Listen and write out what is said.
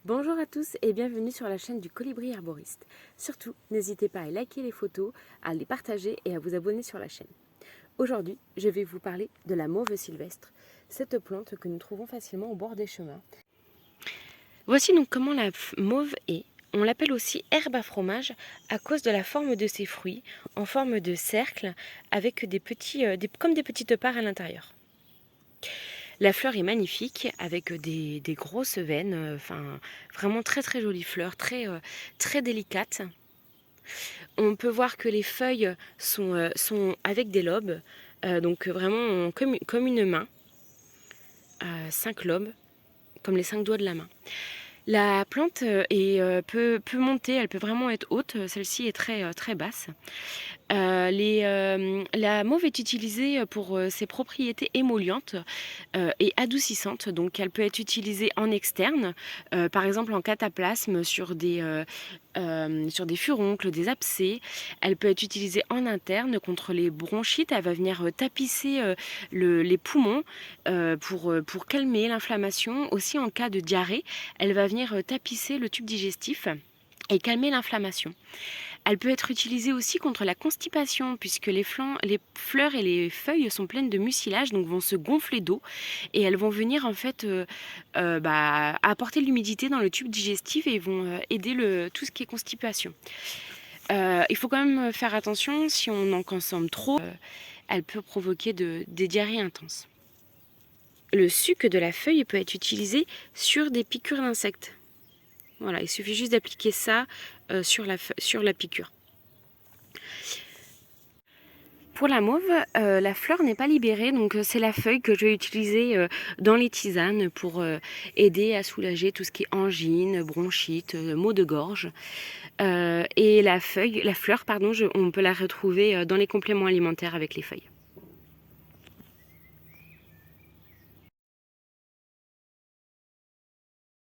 Bonjour à tous et bienvenue sur la chaîne du Colibri Arboriste. Surtout, n'hésitez pas à liker les photos, à les partager et à vous abonner sur la chaîne. Aujourd'hui, je vais vous parler de la mauve sylvestre, cette plante que nous trouvons facilement au bord des chemins. Voici donc comment la mauve est. On l'appelle aussi herbe à fromage à cause de la forme de ses fruits, en forme de cercle, avec comme des petites parts à l'intérieur. La fleur est magnifique, avec des grosses veines, vraiment très très jolie fleur, très délicate. On peut voir que les feuilles sont avec des lobes, donc vraiment comme une main, 5 lobes, comme les 5 doigts de la main. La plante peut monter, elle peut vraiment être haute, celle-ci est très basse. La mauve est utilisée pour ses propriétés émollientes et adoucissantes. Donc elle peut être utilisée en externe, par exemple en cataplasme sur des furoncles, des abcès. Elle peut être utilisée en interne contre les bronchites. Elle va venir tapisser les poumons pour calmer l'inflammation. Aussi en cas de diarrhée, elle va venir tapisser le tube digestif et calmer l'inflammation. Elle peut être utilisée aussi contre la constipation puisque les fleurs et les feuilles sont pleines de mucilage, donc vont se gonfler d'eau et elles vont venir en fait apporter de l'humidité dans le tube digestif et vont aider tout ce qui est constipation. Il faut quand même faire attention, si on en consomme trop, elle peut provoquer des diarrhées intenses. Le suc de la feuille peut être utilisé sur des piqûres d'insectes. Voilà, il suffit juste d'appliquer ça sur la piqûre. Pour la mauve, la fleur n'est pas libérée, donc c'est la feuille que je vais utiliser dans les tisanes pour aider à soulager tout ce qui est angine, bronchite, maux de gorge. Et la fleur, on peut la retrouver dans les compléments alimentaires avec les feuilles.